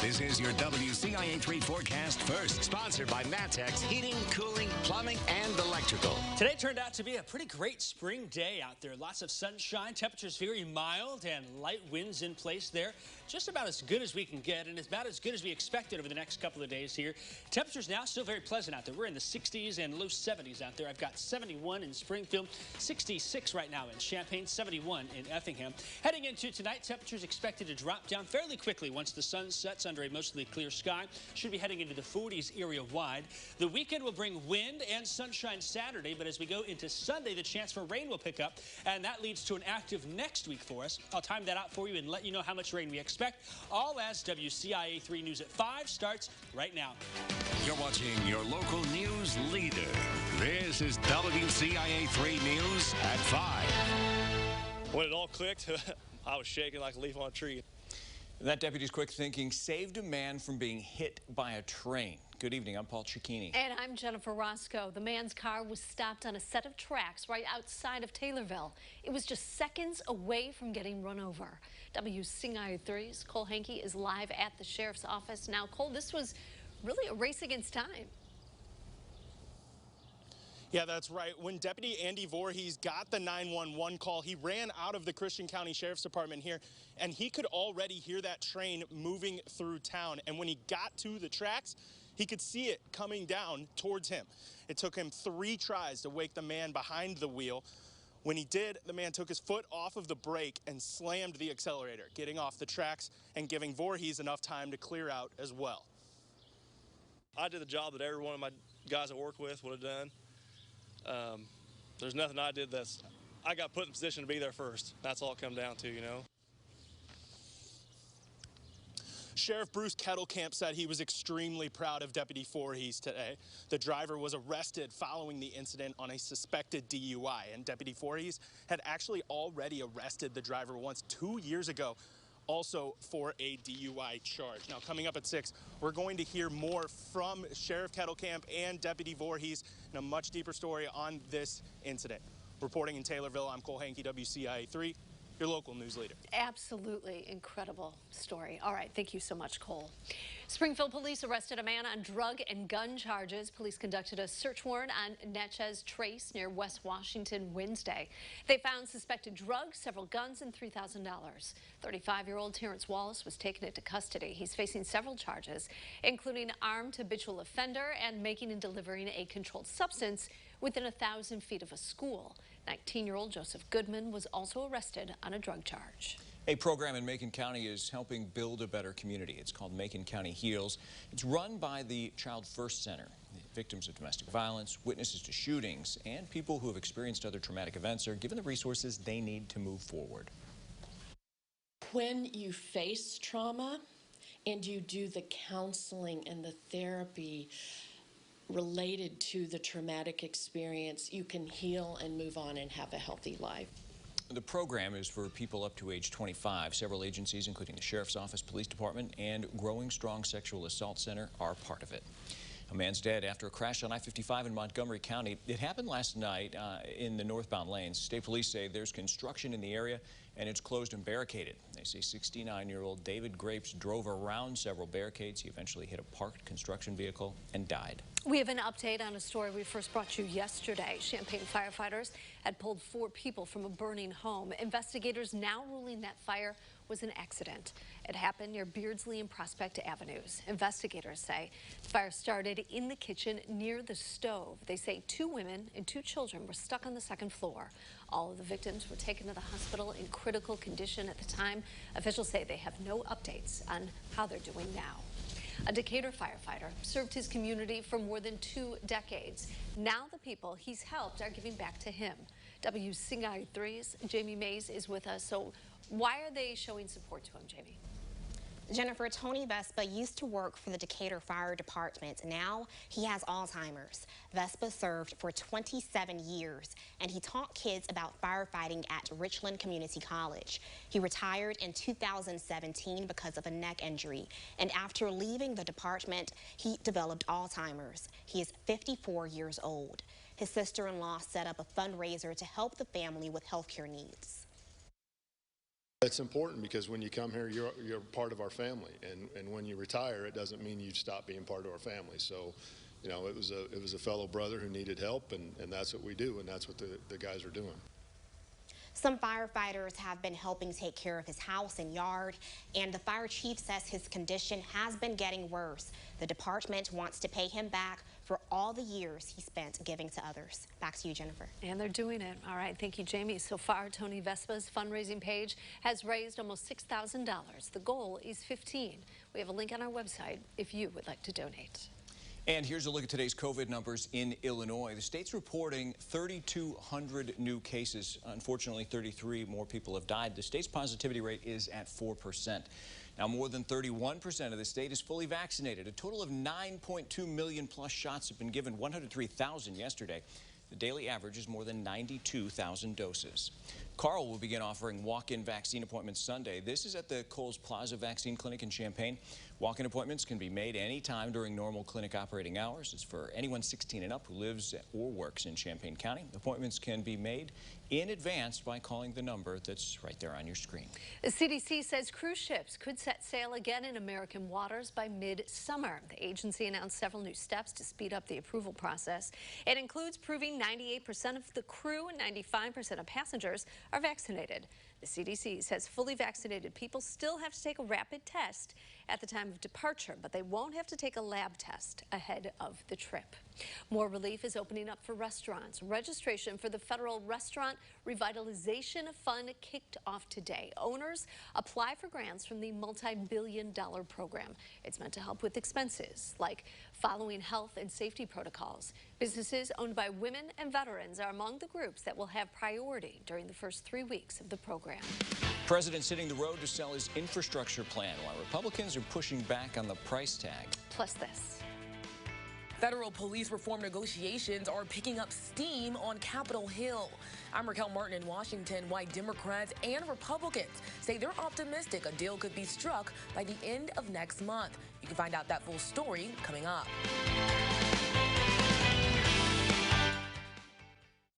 This is your WCIA 3 forecast first, sponsored by Matex Heating, Cooling, Plumbing, and Electrical. Today turned out to be a pretty great spring day out there. Lots of sunshine, temperatures very mild, and light winds in place there. Just about as good as we can get, and it's about as good as we expected over the next couple of days here. Temperatures now still very pleasant out there. We're in the 60s and low 70s out there. I've got 71 in Springfield, 66 right now in Champaign, 71 in Effingham. Heading into tonight, temperatures expected to drop down fairly quickly once the sun sets under a mostly clear sky. Should be heading into the 40s area-wide. The weekend will bring wind and sunshine Saturday, but as we go into Sunday, the chance for rain will pick up, and that leads to an active next week for us. I'll time that out for you and let you know how much rain we expect, all as WCIA 3 News at 5 starts right now. You're watching your local news leader. This is WCIA 3 News at 5. When it all clicked, I was shaking like a leaf on a tree. That deputy's quick thinking saved a man from being hit by a train. Good evening, I'm Paul Cicchini. And I'm Jennifer Roscoe. The man's car was stopped on a set of tracks right outside of Taylorville. It was just seconds away from getting run over. WCIA 3's Cole Hankey is live at the sheriff's office. Now, Cole, this was really a race against time. Yeah, that's right. When Deputy Andy Voorhees got the 911 call, he ran out of the Christian County Sheriff's Department here, and he could already hear that train moving through town. And when he got to the tracks, he could see it coming down towards him. It took him 3 tries to wake the man behind the wheel. When he did, the man took his foot off of the brake and slammed the accelerator, getting off the tracks and giving Voorhees enough time to clear out as well. I did the job that every one of my guys I work with would have done. There's nothing I did I got put in position to be there first. That's all it come down to, you know. Sheriff Bruce Kettlecamp said he was extremely proud of Deputy Voorhees today. The driver was arrested following the incident on a suspected DUI, and Deputy Voorhees had actually already arrested the driver once 2 years ago, also for a DUI charge. Now, coming up at 6, we're going to hear more from Sheriff Kettlecamp and Deputy Voorhees in a much deeper story on this incident. Reporting in Taylorville, I'm Cole Hankey, WCIA 3, your local news leader. Absolutely incredible story. All right, thank you so much, Cole. Springfield police arrested a man on drug and gun charges. Police conducted a search warrant on Natchez Trace near West Washington Wednesday. They found suspected drugs, several guns, and $3,000. 35-year-old Terrence Wallace was taken into custody. He's facing several charges, including armed habitual offender and making and delivering a controlled substance within 1,000 feet of a school. 19-year-old Joseph Goodman was also arrested on a drug charge. A program in Macon County is helping build a better community. It's called Macon County Heals. It's run by the Child First Center. Victims of domestic violence, witnesses to shootings, and people who have experienced other traumatic events are given the resources they need to move forward. When you face trauma and you do the counseling and the therapy related to the traumatic experience, you can heal and move on and have a healthy life. The program is for people up to age 25. Several agencies, including the Sheriff's Office, Police Department, and Growing Strong Sexual Assault Center, are part of it. A man's dead after a crash on I-55 in Montgomery County. It happened last night in the northbound lanes. State police say there's construction in the area and it's closed and barricaded. They say 69-year-old David Grapes drove around several barricades. He eventually hit a parked construction vehicle and died. We have an update on a story we first brought you yesterday. Champaign firefighters had pulled 4 people from a burning home. Investigators now ruling that fire was an accident. It happened near Beardsley and Prospect Avenues. Investigators say the fire started in the kitchen near the stove. They say 2 women and 2 children were stuck on the 2nd floor. All of the victims were taken to the hospital in critical condition at the time. Officials say they have no updates on how they're doing now. A Decatur firefighter served his community for more than 2 decades. Now the people he's helped are giving back to him. WCIA 3's Jamie Mays is with us. So why are they showing support to him, Jamie? Jennifer, Tony Vespa used to work for the Decatur Fire Department. Now he has Alzheimer's. Vespa served for 27 years, and he taught kids about firefighting at Richland Community College. He retired in 2017 because of a neck injury, and after leaving the department, he developed Alzheimer's. He is 54 years old. His sister-in-law set up a fundraiser to help the family with healthcare needs. It's important because when you come here, you're part of our family, and when you retire, it doesn't mean you've stopped being part of our family. So, you know, it was a fellow brother who needed help, and that's what we do, and that's what the guys are doing. Some firefighters have been helping take care of his house and yard, and the fire chief says his condition has been getting worse. The department wants to pay him back for all the years he spent giving to others. Back to you, Jennifer. And they're doing it. All right, thank you, Jamie. So far, Tony Vespa's fundraising page has raised almost $6,000. The goal is $15,000. We have a link on our website if you would like to donate. And here's a look at today's COVID numbers in Illinois. The state's reporting 3,200 new cases. Unfortunately, 33 more people have died. The state's positivity rate is at 4%. Now, more than 31% of the state is fully vaccinated. A total of 9.2 million plus shots have been given, 103,000 yesterday. The daily average is more than 92,000 doses. Carl will begin offering walk-in vaccine appointments Sunday. This is at the Coles Plaza Vaccine Clinic in Champaign. Walk-in appointments can be made anytime during normal clinic operating hours. It's for anyone 16 and up who lives or works in Champaign County. Appointments can be made in advance by calling the number that's right there on your screen. The CDC says cruise ships could set sail again in American waters by mid-summer. The agency announced several new steps to speed up the approval process. It includes proving 98% of the crew and 95% of passengers are vaccinated. The CDC says fully vaccinated people still have to take a rapid test at the time of departure, but they won't have to take a lab test ahead of the trip. More relief is opening up for restaurants. Registration for the Federal Restaurant Revitalization Fund kicked off today. Owners apply for grants from the multi-billion-dollar program. It's meant to help with expenses like following health and safety protocols. Businesses owned by women and veterans are among the groups that will have priority during the first 3 weeks of the program. President's hitting the road to sell his infrastructure plan while Republicans are pushing back on the price tag. Plus this. Federal police reform negotiations are picking up steam on Capitol Hill. I'm Raquel Martin in Washington. Why Democrats and Republicans say they're optimistic a deal could be struck by the end of next month. You can find out that full story coming up.